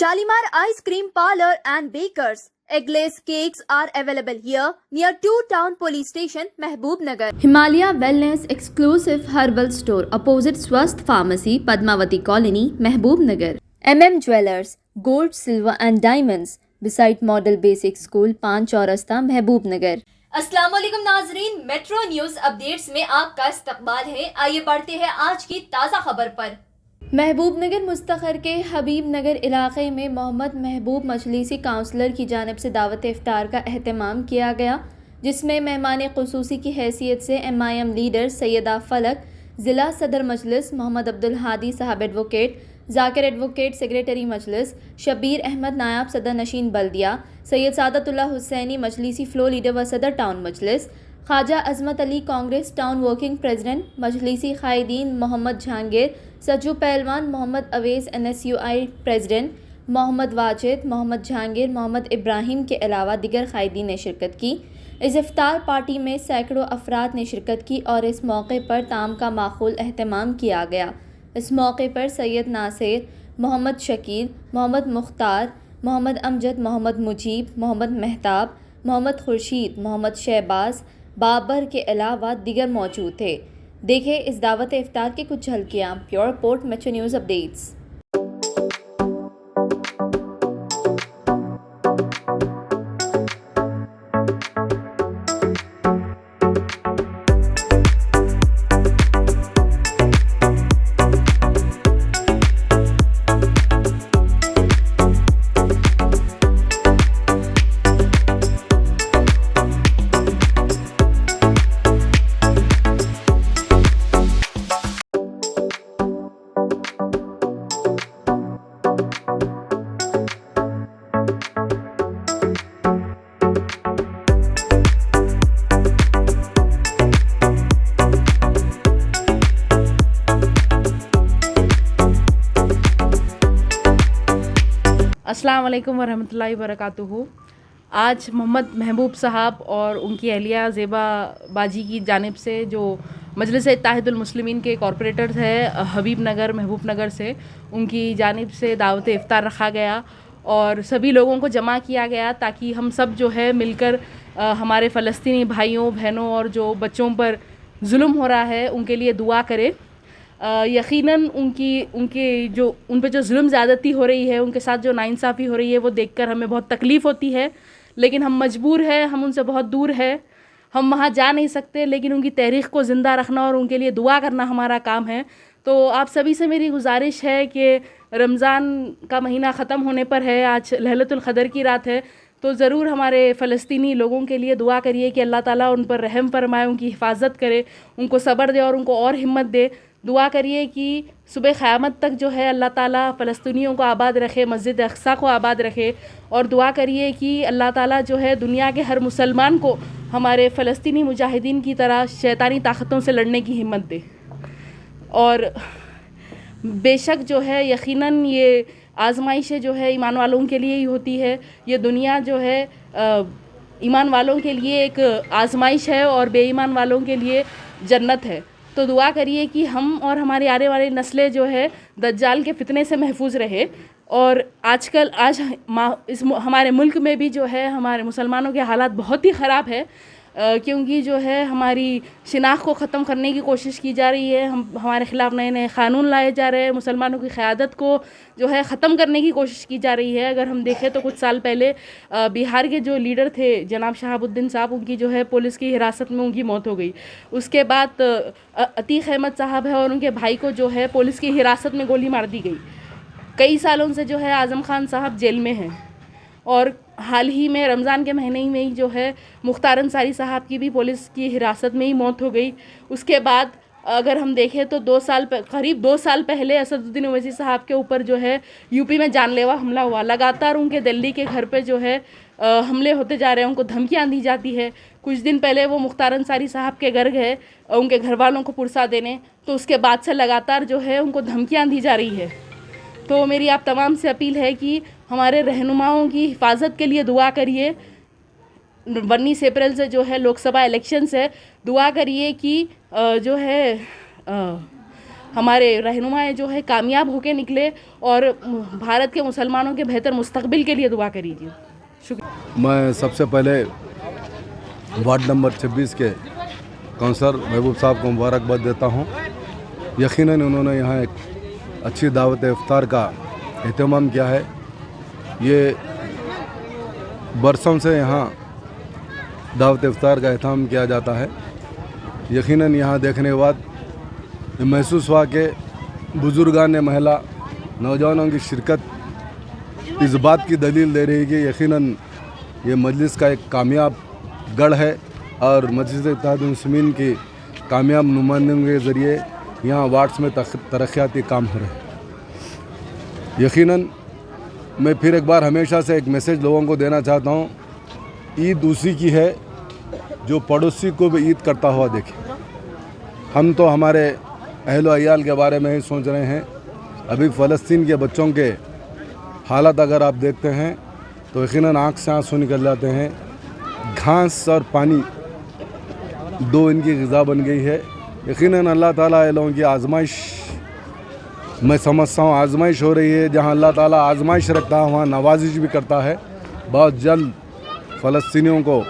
Shalimar Ice Cream Parlor and Bakers. Eggless cakes are available here near 2 Town Police Station, Mehboob Nagar. Himalaya Wellness Exclusive Herbal Store opposite Swasth Pharmacy, Padmavati Colony, Mehboob Nagar. Jewelers, Gold, Silver and Diamonds beside Model Basic School, पान चौरस्ता, महबूब नगर। अस्सलाम वालेकुम नाजरीन, metro news updates में आपका इस्तकबाल है। आइए बढ़ते हैं आज की ताज़ा खबर पर। महबूब नगर मुस्तखर के हबीब नगर इलाके में मोहम्मद महबूब मजलिसी काउंसलर की जानिब से दावत इफ्तार का एहतमाम किया गया, जिसमें मेहमान ख़ुसूसी की हैसियत से MIM लीडर सैयदा फलक, ज़िला सदर मजलिस Mohammad Abdul Hadi Sahab advocate, Zakir advocate secretary Majlis, Shabbir Ahmed नायब सदर नशीन बल्दिया, सैयद सादतुल्लाह हुसैनी मजलिसी फ्लो लीडर व सदर town Majlis, Khwaja Azmat Ali Congress town working president, मजलिसी कायदीन मोहम्मद जहांगीर, सज्जू पहलवान मोहम्मद अवेस NSUI प्रेसिडेंट, मोहम्मद वाजिद, मोहम्मद जहांगीर, मोहम्मद इब्राहिम के अलावा दिगर कायदीन ने शिरकत की। इस इफ्तार पार्टी में सैकड़ों अफराद ने शिरकत की और इस मौके पर ताम का माखूल एहतमाम किया गया। इस मौके पर सैयद नासिर, मोहम्मद शकील, मोहम्मद मुख्तार, मोहम्मद अमजद, मोहम्मद मुजीब, मोहम्मद महताब, मोहम्मद खुर्शीद, मोहम्मद शहबाज, बाबर के अलावा दिगर मौजूद थे। देखें इस दावत इफ्तार की कुछ झलकियाँ। Pure report, metro news updates. अस्सलाम वालेकुम वरहमतुल्लाहि वबरकातुहू। आज मोहम्मद महबूब साहब और उनकी अहलिया ज़ेबा बाजी की जानिब से जो मजलिस इत्तेहादुल मुस्लिमीन के कॉरपोरेटर है हबीब नगर महबूब नगर से, उनकी जानिब से दावत इफ्तार रखा गया और सभी लोगों को जमा किया गया ताकि हम सब जो है मिलकर हमारे फ़लस्तीनी भाइयों बहनों और जो बच्चों पर जुल्म हो रहा है उनके लिए दुआ करें। यकीनन उन पे जो जुल्म ज़्यादती हो रही है, उनके साथ जो नाइंसाफ़ी हो रही है, वो देखकर हमें बहुत तकलीफ़ होती है, लेकिन हम मजबूर हैं, हम उनसे बहुत दूर है, हम वहाँ जा नहीं सकते, लेकिन उनकी तहरीक को ज़िंदा रखना और उनके लिए दुआ करना हमारा काम है। तो आप सभी से मेरी गुजारिश है कि रमज़ान का महीना ख़त्म होने पर है, आज लैलतुल क़द्र की रात है, तो ज़रूर हमारे फ़लस्तीनी लोगों के लिए दुआ करिए कि अल्लाह ताला उन पर रहम फरमाए, उनकी हिफाजत करे, उनको सब्र दे और उनको और हिम्मत दे। दुआ करिए कि सुबह क़यामत तक जो है अल्लाह ताला फ़लस्तीनियों को आबाद रखे, मस्जिद अक़सा को आबाद रखे, और दुआ करिए कि अल्लाह ताला जो है दुनिया के हर मुसलमान को हमारे फ़लस्तीनी मुजाहिदीन की तरह शैतानी ताक़तों से लड़ने की हिम्मत दे। और बेशक जो है यकीनन ये आज़माइशें जो है ईमान वालों के लिए ही होती है। ये दुनिया जो है ईमान वालों के लिए एक आज़माइश है और बेईमान वालों के लिए जन्नत है। तो दुआ करिए कि हम और हमारी आने वाली नस्लें जो है दज्जाल के फितने से महफूज रहे। और आज हमारे मुल्क में भी जो है हमारे मुसलमानों के हालात बहुत ही ख़राब है, क्योंकि जो है हमारी शिनाख्त को ख़त्म करने की कोशिश की जा रही है। हमारे ख़िलाफ़ नए नए क़ानून लाए जा रहे हैं, मुसलमानों की क़यादत को जो है ख़त्म करने की कोशिश की जा रही है। अगर हम देखें तो कुछ साल पहले बिहार के जो लीडर थे जनाब शहाबुद्दीन साहब, उनकी जो है पुलिस की हिरासत में उनकी मौत हो गई। उसके बाद अतीक़ अहमद साहब है और उनके भाई को जो है पुलिस की हिरासत में गोली मार दी गई। कई सालों से जो है आज़म खान साहब जेल में हैं, और हाल ही में रमज़ान के महीने में ही जो है मुख्तार अंसारी साहब की भी पुलिस की हिरासत में ही मौत हो गई। उसके बाद अगर हम देखें तो करीब 2 साल पहले असदुद्दीन ओवैसी साहब के ऊपर जो है यूपी में जानलेवा हमला हुआ। लगातार उनके दिल्ली के घर पे जो है हमले होते जा रहे हैं, उनको धमकियाँ दी जाती है। कुछ दिन पहले वो मुख्तार अंसारी साहब के घर गए उनके घर वालों को पुरसा देने, तो उसके बाद से लगातार जो है उनको धमकियाँ दी जा रही है। तो मेरी आप तमाम से अपील है कि हमारे रहनुमाओं की हिफाजत के लिए दुआ करिए। 19 अप्रैल से जो है लोकसभा इलेक्शंस है, दुआ करिए कि जो है हमारे रहनुमाएं जो है कामयाब होकर निकले और भारत के मुसलमानों के बेहतर मुस्तकबिल के लिए दुआ करीजिए। शुक्रिया। मैं सबसे पहले वार्ड नंबर 26 के काउंसलर महबूब साहब को मुबारकबाद देता हूँ। यकीनन उन्होंने यहाँ एक अच्छी दावत इफ्तार का एहतमाम किया है। ये बरसों से यहाँ दावत इफ्तार का एहतमाम किया जाता है। यकीनन यहाँ देखने के बाद महसूस हुआ कि बुजुर्गान महिला नौजवानों की शिरकत इस बात की दलील दे रही है कि यकीनन ये मजलिस का एक कामयाब गढ़ है और मजलिस इत्तेहाद मुस्लिमीन की कामयाब नुमाइंदगी के ज़रिए यहाँ वार्ड्स में तरक्याती काम हो रहे हैं। यकीनन मैं फिर एक बार हमेशा से एक मैसेज लोगों को देना चाहता हूँ, ईद उसी की है जो पड़ोसी को भी ईद करता हुआ देखे। हम तो हमारे अहल अयाल के बारे में ही सोच रहे हैं। अभी फ़लस्तीन के बच्चों के हालत अगर आप देखते हैं तो यकीनन आँख से आंसू निकल जाते हैं। घास और पानी दो इनकी ग़िज़ा बन गई है। यकीनन अल्लाह ताला ये लोगों की आजमाइश, मैं समझता हूँ आजमाइश हो रही है। जहाँ अल्लाह ताला आजमाइश रखता है वहाँ नवाजिश भी करता है। बहुत जल्द फ़लस्तीनियों को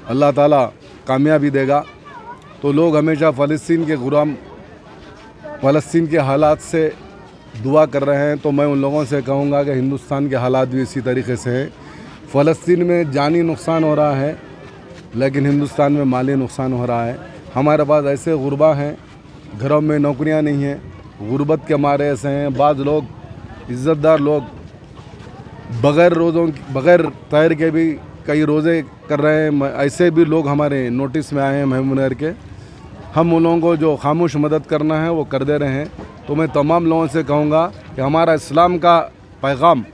अल्लाह ताला कामयाबी देगा। तो लोग हमेशा फ़लस्तीन के गुलाम, फ़लस्तीन के हालात से दुआ कर रहे हैं। तो मैं उन लोगों से कहूँगा कि हिंदुस्तान के हालात भी इसी तरीके से हैं। फ़लस्तीन में जानी नुकसान हो रहा है लेकिन हिंदुस्तान में माली नुकसान हो रहा है। हमारे पास ऐसे गुरबा हैं, घरों में नौकरियां नहीं हैं, गुर्बत के मारे ऐसे हैं। बाद लोग, इज़्ज़तदार लोग बग़ैर तैर के भी कई रोज़े कर रहे हैं। ऐसे भी लोग हमारे नोटिस में आए हैं महबूबनगर के। हम उन लोगों को जो खामोश मदद करना है वो कर दे रहे हैं। तो मैं तमाम लोगों से कहूँगा कि हमारा इस्लाम का पैगाम,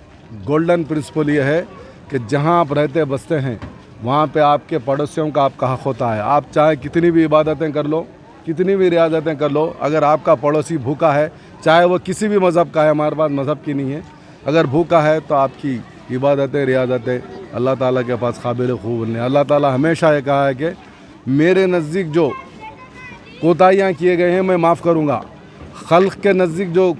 गोल्डन प्रिंसिपल ये है कि जहाँ आप रहते बसते हैं वहाँ पे आपके पड़ोसियों का आपका हक़ होता है। आप चाहे कितनी भी इबादतें कर लो, कितनी भी रियाजतें कर लो, अगर आपका पड़ोसी भूखा है, चाहे वो किसी भी मज़हब का है, हमारे पास मज़हब की नहीं है, अगर भूखा है तो आपकी इबादतें रियाजतें अल्लाह ताला के पास काबिल क़बूल नहीं। अल्लाह ताला हमेशा ये कहा है कि मेरे नज़दीक जो कोताहियाँ किए गए हैं मैं माफ़ करूँगा। खल्क़ के नज़दीक जो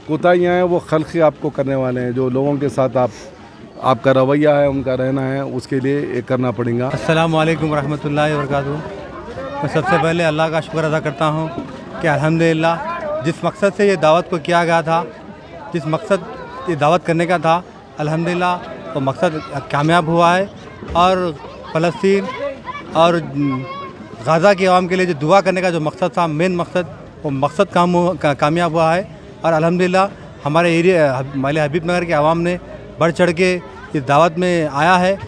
कोताहियाँ हैं वो खल्क़ ही आपको करने वाले हैं। जो लोगों के साथ आपका रवैया है, उनका रहना है, उसके लिए ये करना पड़ेगा। अस्सलामु अलैकुम रहमतुल्लाहि व बरकातुहू। मैं सबसे पहले अल्लाह का शुक्र अदा करता हूँ कि अल्हम्दुलिल्लाह जिस मकसद से ये दावत को किया गया था, जिस मकसद ये दावत करने का था, अल्हम्दुलिल्लाह वो मकसद कामयाब हुआ है। और फ़लस्तीन और गाज़ा की आवाम के लिए जो दुआ करने का जो मकसद था, मेन मकसद, वो मकसद कामयाब हुआ है। और अल्हम्दुलिल्लाह हमारे एरिया हबीब नगर के आवाम ने बढ़ चढ़ के इस दावत में आया है।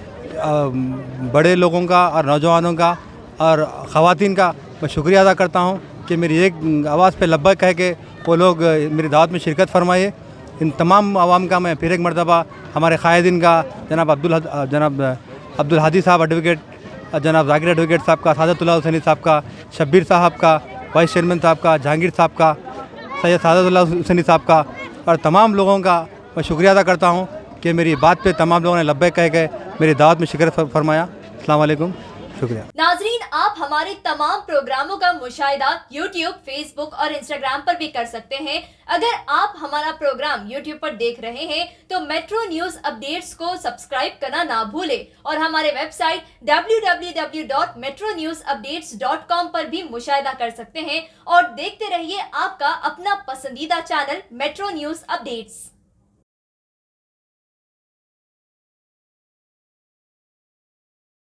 बड़े लोगों का और नौजवानों का और ख़वातीन का मैं शुक्रिया अदा करता हूँ कि मेरी एक आवाज़ पे लब्बैक कह के वो लोग मेरी दावत में शिरकत फरमाए। इन तमाम आवाम का मैं फिर एक मरतबा हमारे क़ायदीन का, जनाब अब्दुल हादी साहब एडवोकेट, जनाब ज़ाकिर एडवोकेट साहब का, सादतुल्लाह हुसैनी साहब का, शब्बीर साहब का, वाइस चेयरमैन साहब का, जहांगीर साहब का, सैयद सादतुल्लाह हुसैनी साहब का और तमाम लोगों का मैं शुक्रिया अदा करता हूँ कि मेरी बात पे तमाम लोगों ने लब्बैक कह के मेरी दावत में शिरकत फरमाया। अस्सलाम वालेकुम, शुक्रिया। नाजरीन, आप हमारे तमाम प्रोग्रामों का मुशाहिदा YouTube, Facebook और Instagram पर भी कर सकते हैं। अगर आप हमारा प्रोग्राम YouTube पर देख रहे हैं तो मेट्रो न्यूज अपडेट्स को सब्सक्राइब करना ना भूलें और हमारे वेबसाइट www.metronewsupdates.com पर भी मुशाहिदा कर सकते हैं और देखते रहिए आपका अपना पसंदीदा चैनल मेट्रो न्यूज अपडेट्स।